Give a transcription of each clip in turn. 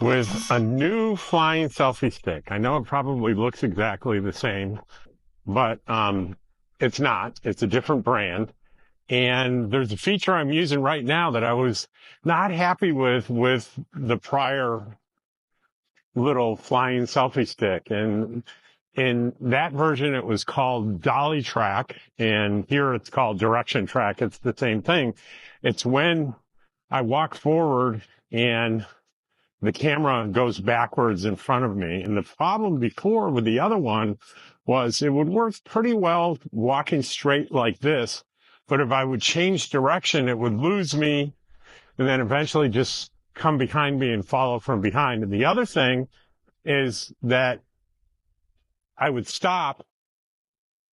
with a new flying selfie stick. I know it probably looks exactly the same, but it's not. It's a different brand. And there's a feature I'm using right now that I was not happy with the prior little flying selfie stick. And in that version, it was called dolly track, and here it's called direction track. It's the same thing. It's when I walk forward and the camera goes backwards in front of me. And the problem before with the other one was it would work pretty well walking straight like this, but if I would change direction, it would lose me and then eventually just come behind me and follow from behind. And the other thing is that I would stop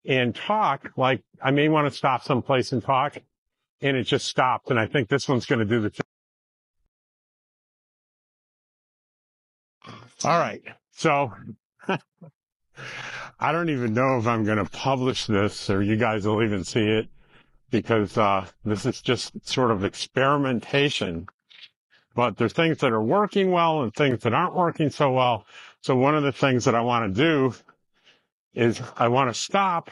and talk, like I may want to stop someplace and talk, and it just stopped. And I think this one's going to do the same. All right. So I don't even know if I'm going to publish this or you guys will even see it, because this is just sort of experimentation. But there's things that are working well and things that aren't working so well. So one of the things that I want to do is I want to stop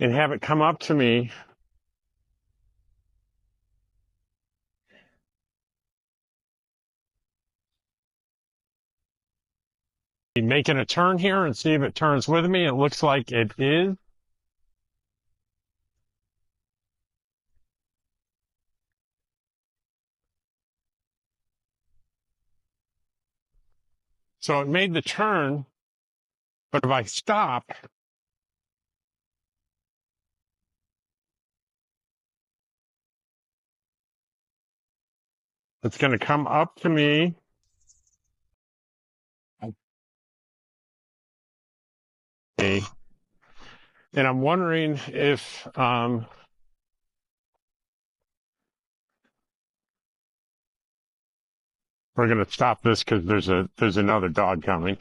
and have it come up to me. Making a turn here and see if it turns with me. It looks like it is. So it made the turn, but if I stop, it's going to come up to me. And I'm wondering if we're going to stop this because there's another dog coming.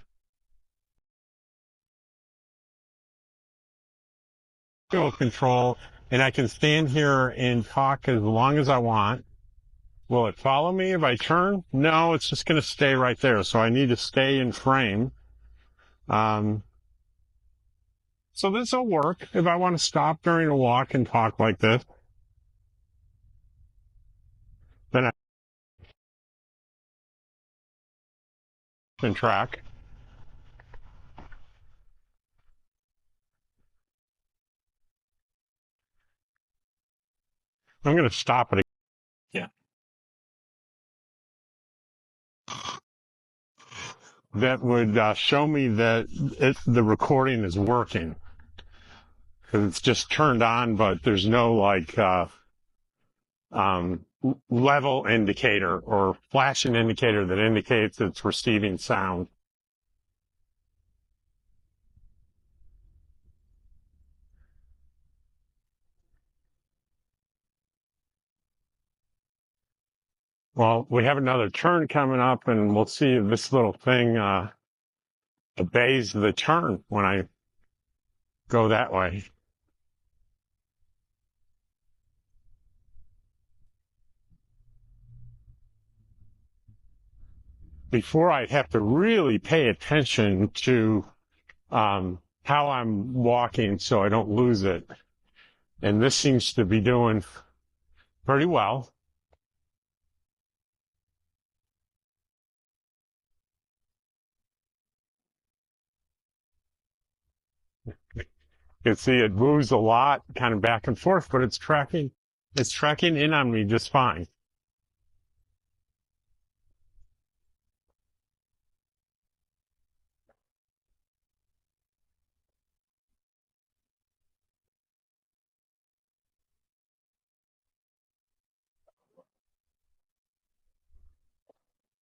Control, and I can stand here and talk as long as I want. Will it follow me if I turn? No, it's just going to stay right there. So I need to stay in frame. So this will work if I want to stop during a walk and talk like this. Then I can track. I'm going to stop it. Yeah. That would show me that the recording is working. Because it's just turned on, but there's no like level indicator or flashing indicator that indicates it's receiving sound. Well, we have another turn coming up, and we'll see if this little thing obeys the turn when I go that way. Before, I'd have to really pay attention to how I'm walking so I don't lose it. And this seems to be doing pretty well. You can see it moves a lot, kind of back and forth, but it's tracking in on me just fine.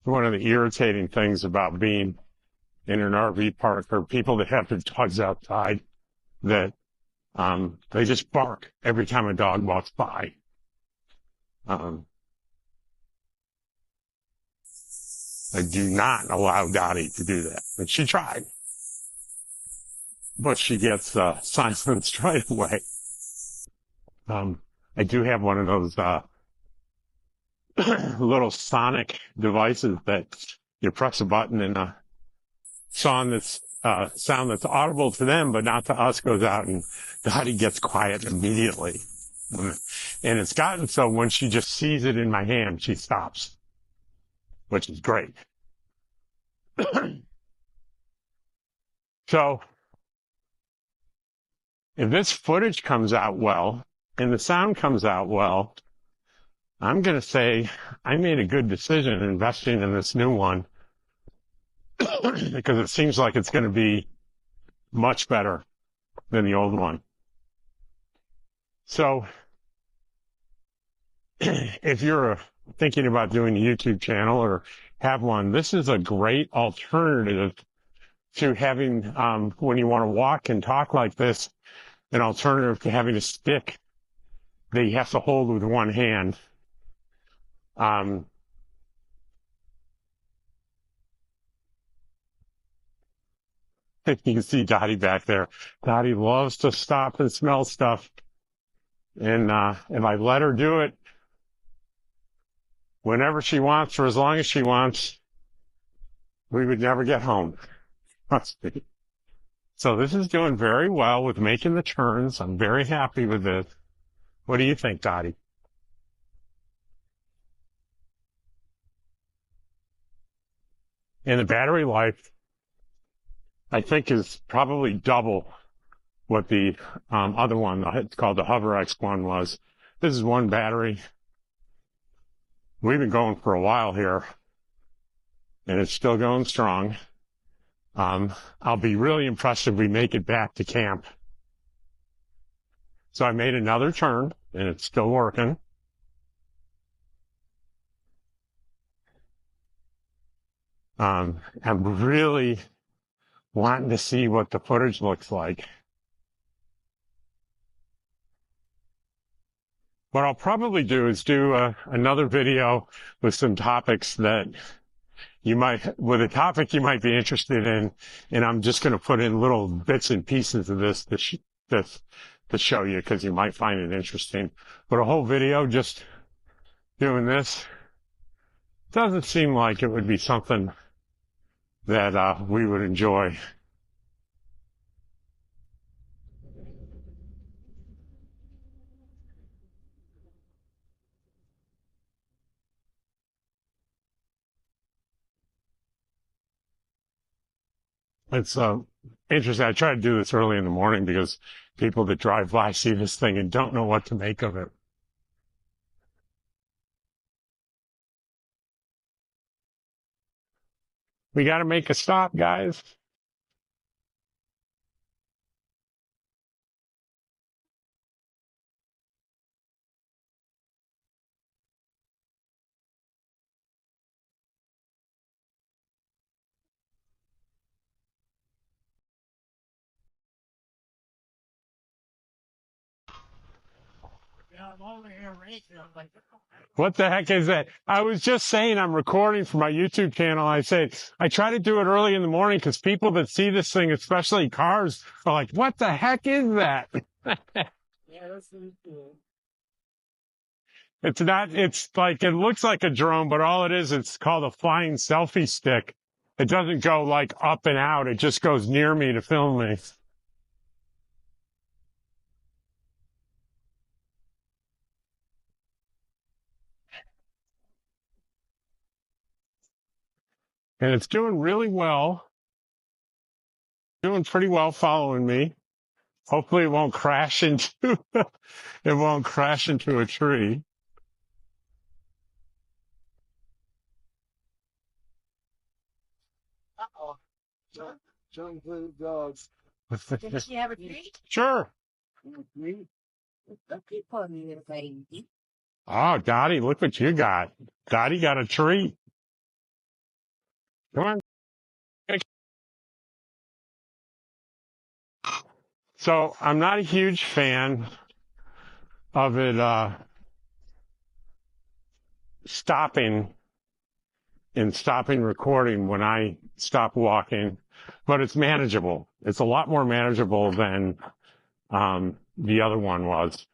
One of the irritating things about being in an RV park are people that have their dogs outside that they just bark every time a dog walks by. I do not allow Dottie to do that. And she tried. But she gets silenced right away. I do have one of those little sonic devices that you press a button and a sound that's audible to them, but not to us, goes out, and Dottie gets quiet immediately. And it's gotten so when she just sees it in my hand, she stops, which is great. So if this footage comes out well and the sound comes out well, I'm going to say I made a good decision investing in this new one because it seems like it's going to be much better than the old one. So if you're thinking about doing a YouTube channel or have one, this is a great alternative to having, when you want to walk and talk like this, an alternative to having a stick that you have to hold with one hand. You can see Dottie back there. Dottie loves to stop and smell stuff. And if I let her do it whenever she wants for as long as she wants, we would never get home. So this is doing very well with making the turns. I'm very happy with this. What do you think, Dottie? And the battery life, I think, is probably double what the other one, it's called the HoverX one, was. This is one battery. We've been going for a while here, and it's still going strong. I'll be really impressed if we make it back to camp. So I made another turn, and it's still working. I'm really wanting to see what the footage looks like. What I'll probably do is do another video with some topics that with a topic you might be interested in, and I'm just going to put in little bits and pieces of this to show you because you might find it interesting. But a whole video just doing this doesn't seem like it would be something that we would enjoy. It's interesting. I try to do this early in the morning because people that drive by see this thing and don't know what to make of it. We got to make a stop, guys. What the heck is that? I was just saying I'm recording for my YouTube channel. I said I try to do it early in the morning because people that see this thing, especially cars, are like, what the heck is that? Yeah, that's really cool. It's not, it's like, it looks like a drone, but all it is, it's called a flying selfie stick. It doesn't go like up and out. It just goes near me to film me. And it's doing really well. Doing pretty well following me. Hopefully it won't crash into a tree. Uh-oh. John blue dogs. Can she have a treat? Sure. Oh, Dottie, look what you got. Dottie got a treat. Come on. So I'm not a huge fan of it stopping recording when I stop walking, but it's manageable. It's a lot more manageable than the other one was.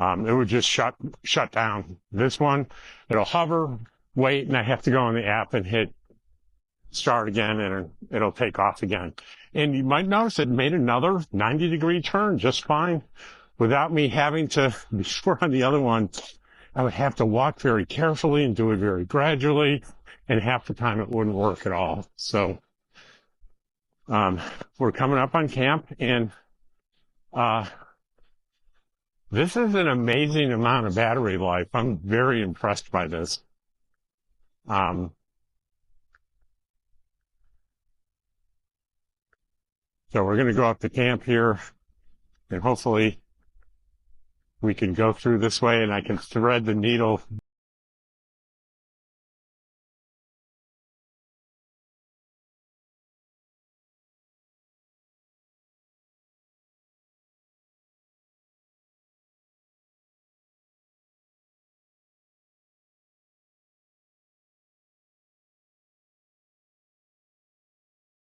it would just shut down. This one, it'll hover, wait, and I have to go on the app and hit start again, and it'll take off again. And you might notice it made another 90-degree turn just fine without me having to, before on the other one, I would have to walk very carefully and do it very gradually, and half the time it wouldn't work at all. So we're coming up on camp, and this is an amazing amount of battery life. I'm very impressed by this. So we're going to go up to camp here, and hopefully we can go through this way and I can thread the needle